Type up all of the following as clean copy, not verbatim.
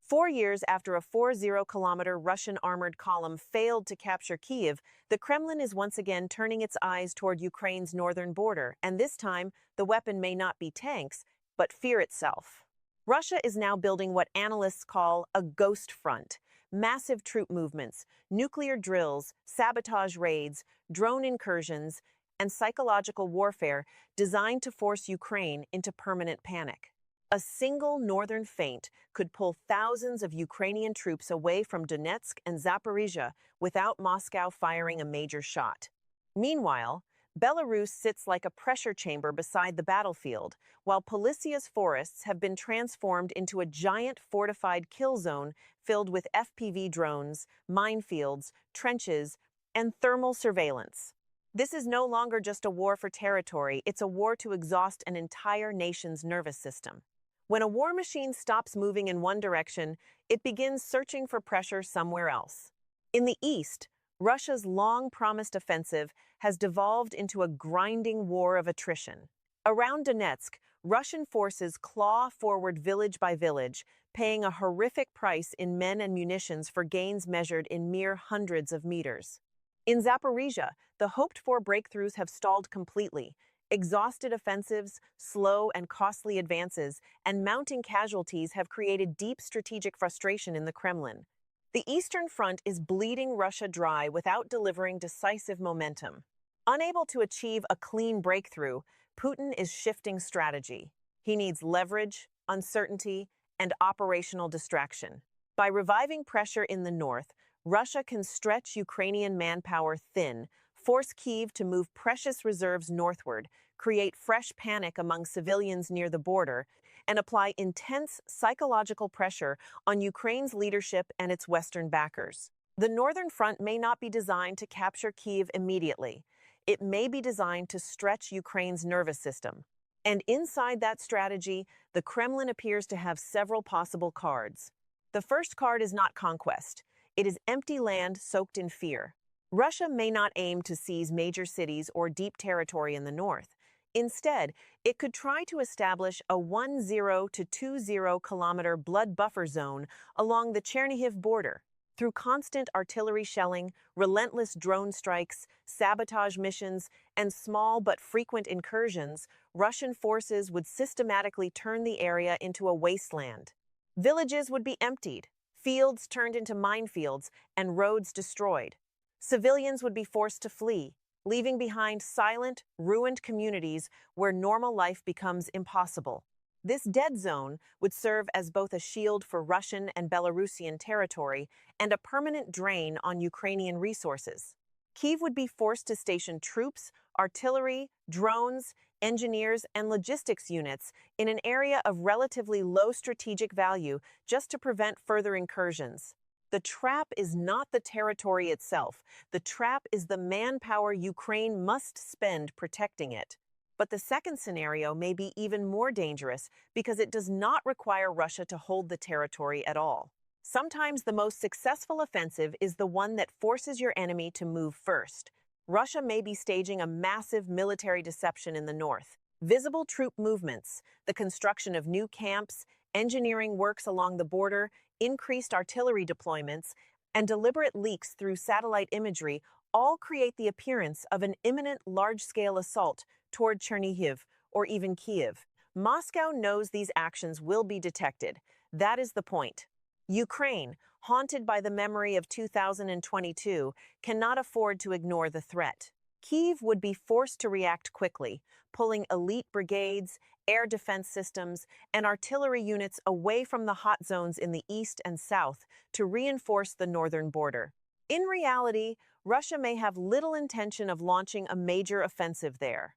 4 years after a 40-kilometer Russian armored column failed to capture Kyiv, the Kremlin is once again turning its eyes toward Ukraine's northern border, and this time, the weapon may not be tanks, but fear itself. Russia is now building what analysts call a ghost front: massive troop movements, nuclear drills, sabotage raids, drone incursions, and psychological warfare designed to force Ukraine into permanent panic. A single northern feint could pull thousands of Ukrainian troops away from Donetsk and Zaporizhia without Moscow firing a major shot. Meanwhile, Belarus sits like a pressure chamber beside the battlefield, while Polissia's forests have been transformed into a giant fortified kill zone filled with FPV drones, minefields, trenches, and thermal surveillance. This is no longer just a war for territory, it's a war to exhaust an entire nation's nervous system. When a war machine stops moving in one direction, it begins searching for pressure somewhere else. In the east, Russia's long-promised offensive has devolved into a grinding war of attrition. Around Donetsk, Russian forces claw forward village by village, paying a horrific price in men and munitions for gains measured in mere hundreds of meters. In Zaporizhia, the hoped-for breakthroughs have stalled completely. Exhausted offensives, slow and costly advances, and mounting casualties have created deep strategic frustration in the Kremlin. The Eastern Front is bleeding Russia dry without delivering decisive momentum. Unable to achieve a clean breakthrough, Putin is shifting strategy. He needs leverage, uncertainty, and operational distraction. By reviving pressure in the north, Russia can stretch Ukrainian manpower thin, force Kyiv to move precious reserves northward, create fresh panic among civilians near the border, and apply intense psychological pressure on Ukraine's leadership and its Western backers. The Northern Front may not be designed to capture Kyiv immediately. It may be designed to stretch Ukraine's nervous system. And inside that strategy, the Kremlin appears to have several possible cards. The first card is not conquest. It is empty land soaked in fear. Russia may not aim to seize major cities or deep territory in the north. Instead, it could try to establish a 10 to 20-kilometer blood buffer zone along the Chernihiv border. Through constant artillery shelling, relentless drone strikes, sabotage missions, and small but frequent incursions, Russian forces would systematically turn the area into a wasteland. Villages would be emptied, fields turned into minefields, and roads destroyed. Civilians would be forced to flee, leaving behind silent, ruined communities where normal life becomes impossible. This dead zone would serve as both a shield for Russian and Belarusian territory and a permanent drain on Ukrainian resources. Kyiv would be forced to station troops, artillery, drones, engineers, and logistics units in an area of relatively low strategic value just to prevent further incursions. The trap is not the territory itself. The trap is the manpower Ukraine must spend protecting it. But the second scenario may be even more dangerous because it does not require Russia to hold the territory at all. Sometimes the most successful offensive is the one that forces your enemy to move first. Russia may be staging a massive military deception in the north. Visible troop movements, the construction of new camps, engineering works along the border, increased artillery deployments, and deliberate leaks through satellite imagery all create the appearance of an imminent large-scale assault toward Chernihiv or even Kyiv. Moscow knows these actions will be detected. That is the point. Ukraine, haunted by the memory of 2022, cannot afford to ignore the threat. Kyiv would be forced to react quickly, pulling elite brigades, air defense systems, and artillery units away from the hot zones in the east and south to reinforce the northern border. In reality, Russia may have little intention of launching a major offensive there.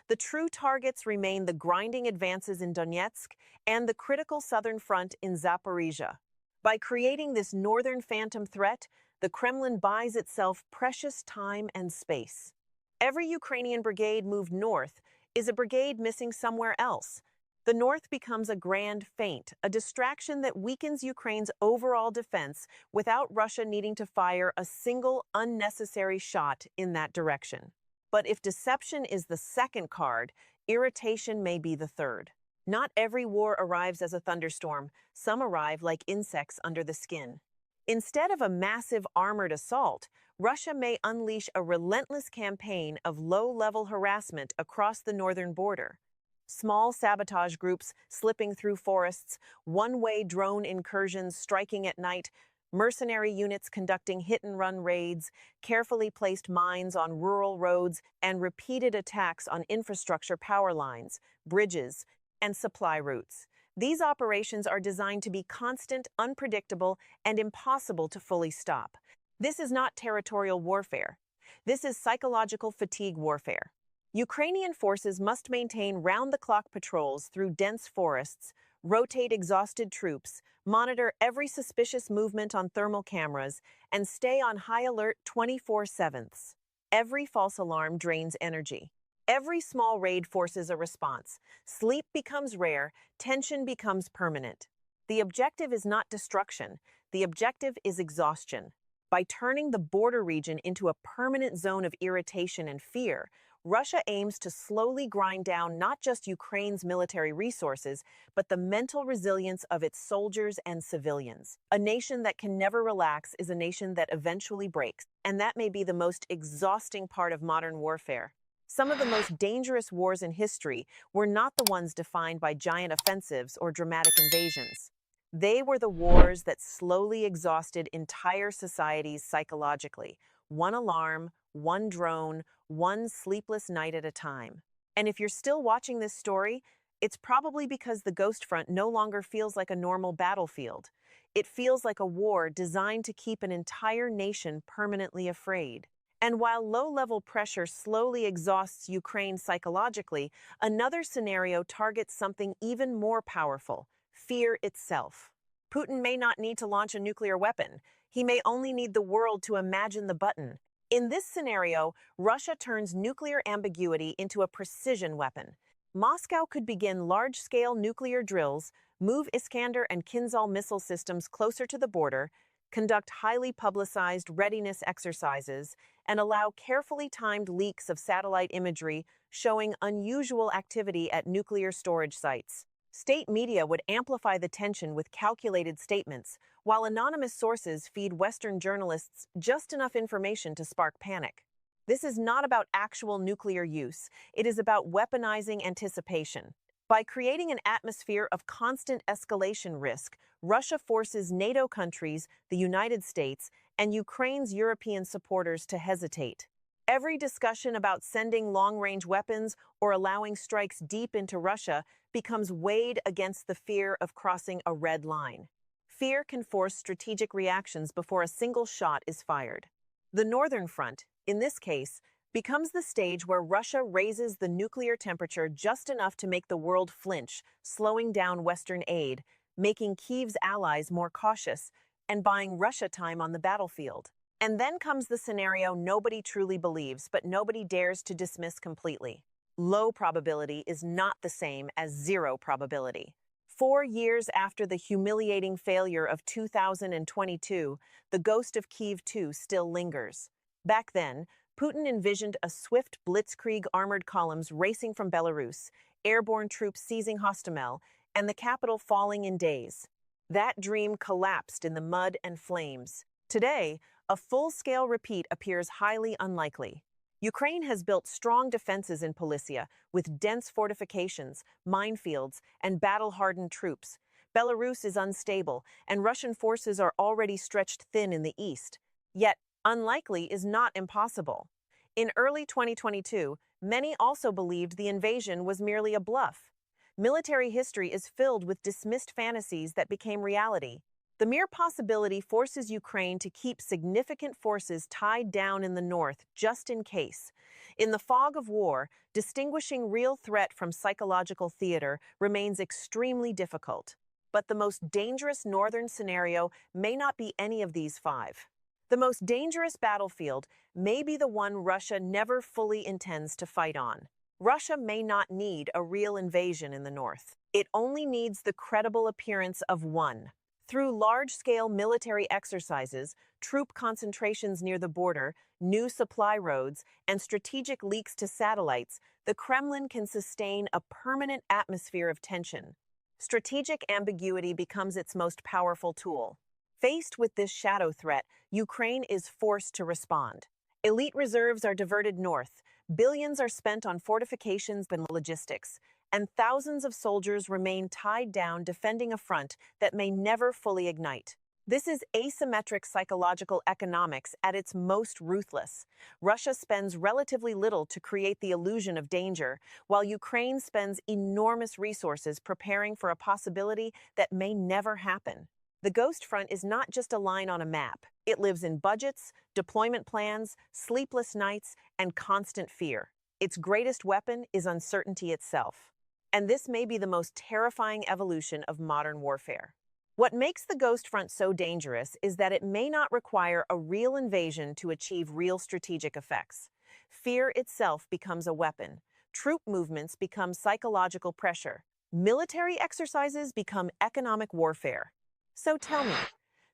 The true targets remain the grinding advances in Donetsk and the critical southern front in Zaporizhia. By creating this northern phantom threat, the Kremlin buys itself precious time and space. Every Ukrainian brigade moved north is a brigade missing somewhere else. The north becomes a grand feint, a distraction that weakens Ukraine's overall defense without Russia needing to fire a single unnecessary shot in that direction. But if deception is the second card, irritation may be the third. Not every war arrives as a thunderstorm. Some arrive like insects under the skin. Instead of a massive armored assault, Russia may unleash a relentless campaign of low-level harassment across the northern border. Small sabotage groups slipping through forests, one-way drone incursions striking at night, mercenary units conducting hit-and-run raids, carefully placed mines on rural roads, and repeated attacks on infrastructure power lines, bridges, and supply routes. These operations are designed to be constant, unpredictable, and impossible to fully stop. This is not territorial warfare. This is psychological fatigue warfare. Ukrainian forces must maintain round-the-clock patrols through dense forests, rotate exhausted troops, monitor every suspicious movement on thermal cameras, and stay on high alert 24/7. Every false alarm drains energy. Every small raid forces a response. Sleep becomes rare, tension becomes permanent. The objective is not destruction. The objective is exhaustion. By turning the border region into a permanent zone of irritation and fear, Russia aims to slowly grind down not just Ukraine's military resources, but the mental resilience of its soldiers and civilians. A nation that can never relax is a nation that eventually breaks, and that may be the most exhausting part of modern warfare. Some of the most dangerous wars in history were not the ones defined by giant offensives or dramatic invasions. They were the wars that slowly exhausted entire societies psychologically, one alarm, one drone, one sleepless night at a time. And if you're still watching this story, it's probably because the Ghost Front no longer feels like a normal battlefield. It feels like a war designed to keep an entire nation permanently afraid. And while low-level pressure slowly exhausts Ukraine psychologically, another scenario targets something even more powerful: fear itself. Putin may not need to launch a nuclear weapon. He may only need the world to imagine the button. In this scenario, Russia turns nuclear ambiguity into a precision weapon. Moscow could begin large-scale nuclear drills, move Iskander and Kinzhal missile systems closer to the border, conduct highly publicized readiness exercises, and allow carefully timed leaks of satellite imagery showing unusual activity at nuclear storage sites. State media would amplify the tension with calculated statements, while anonymous sources feed Western journalists just enough information to spark panic. This is not about actual nuclear use. It is about weaponizing anticipation. By creating an atmosphere of constant escalation risk, Russia forces NATO countries, the United States, and Ukraine's European supporters to hesitate. Every discussion about sending long-range weapons or allowing strikes deep into Russia becomes weighed against the fear of crossing a red line. Fear can force strategic reactions before a single shot is fired. The Northern Front, in this case, becomes the stage where Russia raises the nuclear temperature just enough to make the world flinch, slowing down Western aid, making Kyiv's allies more cautious, and buying Russia time on the battlefield. And then comes the scenario nobody truly believes, but nobody dares to dismiss completely. Low probability is not the same as zero probability. 4 years after the humiliating failure of 2022, the ghost of Kyiv 2 still lingers. Back then, Putin envisioned a swift blitzkrieg armored columns racing from Belarus, airborne troops seizing Hostomel, and the capital falling in days. That dream collapsed in the mud and flames. Today, a full-scale repeat appears highly unlikely. Ukraine has built strong defenses in Polissia, with dense fortifications, minefields, and battle-hardened troops. Belarus is unstable, and Russian forces are already stretched thin in the east. Yet, unlikely is not impossible. In early 2022, many also believed the invasion was merely a bluff. Military history is filled with dismissed fantasies that became reality. The mere possibility forces Ukraine to keep significant forces tied down in the north just in case. In the fog of war, distinguishing real threat from psychological theater remains extremely difficult. But the most dangerous northern scenario may not be any of these five. The most dangerous battlefield may be the one Russia never fully intends to fight on. Russia may not need a real invasion in the north. It only needs the credible appearance of one. Through large-scale military exercises, troop concentrations near the border, new supply roads, and strategic leaks to satellites, the Kremlin can sustain a permanent atmosphere of tension. Strategic ambiguity becomes its most powerful tool. Faced with this shadow threat, Ukraine is forced to respond. Elite reserves are diverted north, billions are spent on fortifications and logistics, and thousands of soldiers remain tied down defending a front that may never fully ignite. This is asymmetric psychological economics at its most ruthless. Russia spends relatively little to create the illusion of danger, while Ukraine spends enormous resources preparing for a possibility that may never happen. The Ghost Front is not just a line on a map. It lives in budgets, deployment plans, sleepless nights, and constant fear. Its greatest weapon is uncertainty itself. And this may be the most terrifying evolution of modern warfare. What makes the Ghost Front so dangerous is that it may not require a real invasion to achieve real strategic effects. Fear itself becomes a weapon. Troop movements become psychological pressure. Military exercises become economic warfare. So tell me,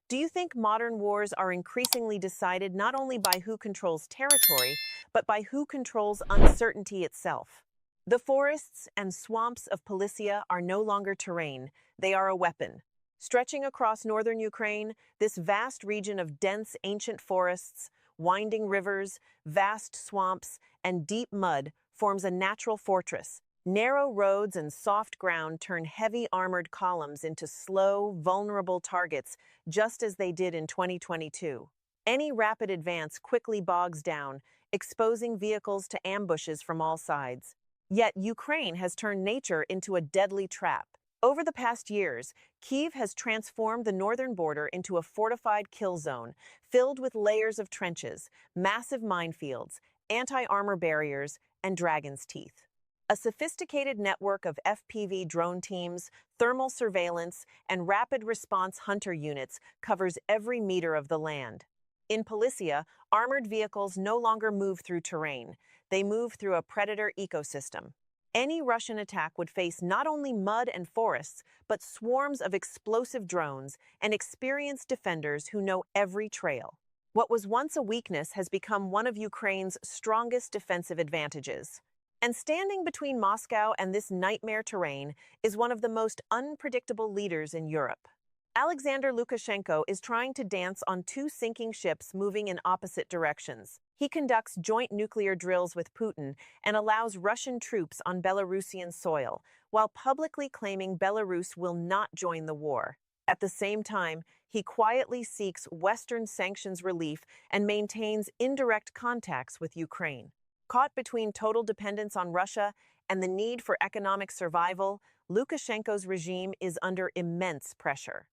do you think modern wars are increasingly decided not only by who controls territory, but by who controls uncertainty itself? The forests and swamps of Polissia are no longer terrain, they are a weapon. Stretching across northern Ukraine, this vast region of dense ancient forests, winding rivers, vast swamps, and deep mud forms a natural fortress. Narrow roads and soft ground turn heavy armored columns into slow, vulnerable targets, just as they did in 2022. Any rapid advance quickly bogs down, exposing vehicles to ambushes from all sides. Yet Ukraine has turned nature into a deadly trap. Over the past years, Kyiv has transformed the northern border into a fortified kill zone, filled with layers of trenches, massive minefields, anti-armor barriers, and dragon's teeth. A sophisticated network of FPV drone teams, thermal surveillance, and rapid response hunter units covers every meter of the land. In Polissia, armored vehicles no longer move through terrain. They move through a predator ecosystem. Any Russian attack would face not only mud and forests, but swarms of explosive drones and experienced defenders who know every trail. What was once a weakness has become one of Ukraine's strongest defensive advantages. And standing between Moscow and this nightmare terrain is one of the most unpredictable leaders in Europe. Alexander Lukashenko is trying to dance on two sinking ships moving in opposite directions. He conducts joint nuclear drills with Putin and allows Russian troops on Belarusian soil, while publicly claiming Belarus will not join the war. At the same time, he quietly seeks Western sanctions relief and maintains indirect contacts with Ukraine. Caught between total dependence on Russia and the need for economic survival, Lukashenko's regime is under immense pressure.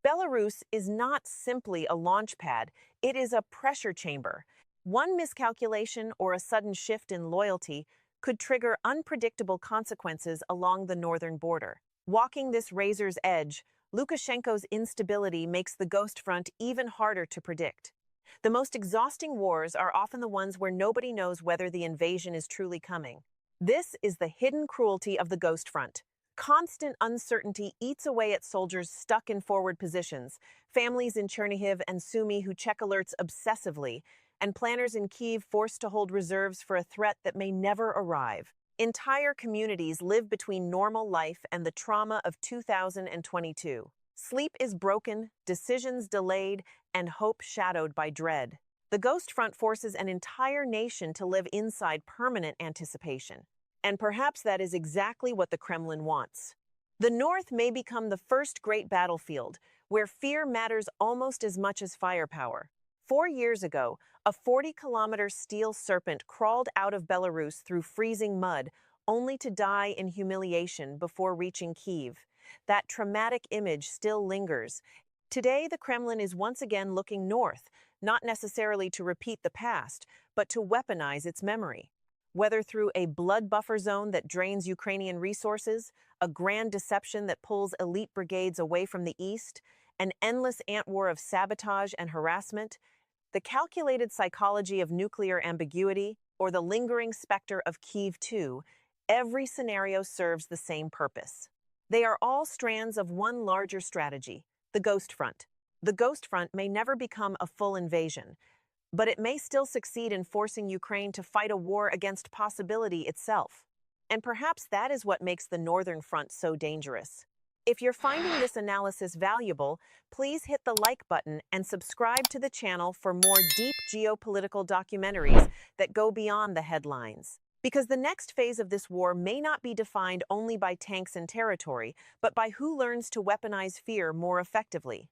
Belarus is not simply a launch pad, it is a pressure chamber. One miscalculation or a sudden shift in loyalty could trigger unpredictable consequences along the northern border. Walking this razor's edge, Lukashenko's instability makes the Ghost Front even harder to predict. The most exhausting wars are often the ones where nobody knows whether the invasion is truly coming. This is the hidden cruelty of the Ghost Front. Constant uncertainty eats away at soldiers stuck in forward positions, families in Chernihiv and Sumy who check alerts obsessively, and planners in Kyiv forced to hold reserves for a threat that may never arrive. Entire communities live between normal life and the trauma of 2022. Sleep is broken, decisions delayed, and hope shadowed by dread. The Ghost Front forces an entire nation to live inside permanent anticipation. And perhaps that is exactly what the Kremlin wants. The North may become the first great battlefield, where fear matters almost as much as firepower. 4 years ago, a 40-kilometer steel serpent crawled out of Belarus through freezing mud, only to die in humiliation before reaching Kyiv. That traumatic image still lingers. Today, the Kremlin is once again looking north, not necessarily to repeat the past, but to weaponize its memory. Whether through a blood buffer zone that drains Ukrainian resources, a grand deception that pulls elite brigades away from the east, an endless ant war of sabotage and harassment, the calculated psychology of nuclear ambiguity, or the lingering specter of Kyiv 2, every scenario serves the same purpose. They are all strands of one larger strategy: The Ghost Front. The Ghost Front may never become a full invasion, but it may still succeed in forcing Ukraine to fight a war against possibility itself. And perhaps that is what makes the Northern Front so dangerous. If you're finding this analysis valuable, please hit the like button and subscribe to the channel for more deep geopolitical documentaries that go beyond the headlines. Because the next phase of this war may not be defined only by tanks and territory, but by who learns to weaponize fear more effectively.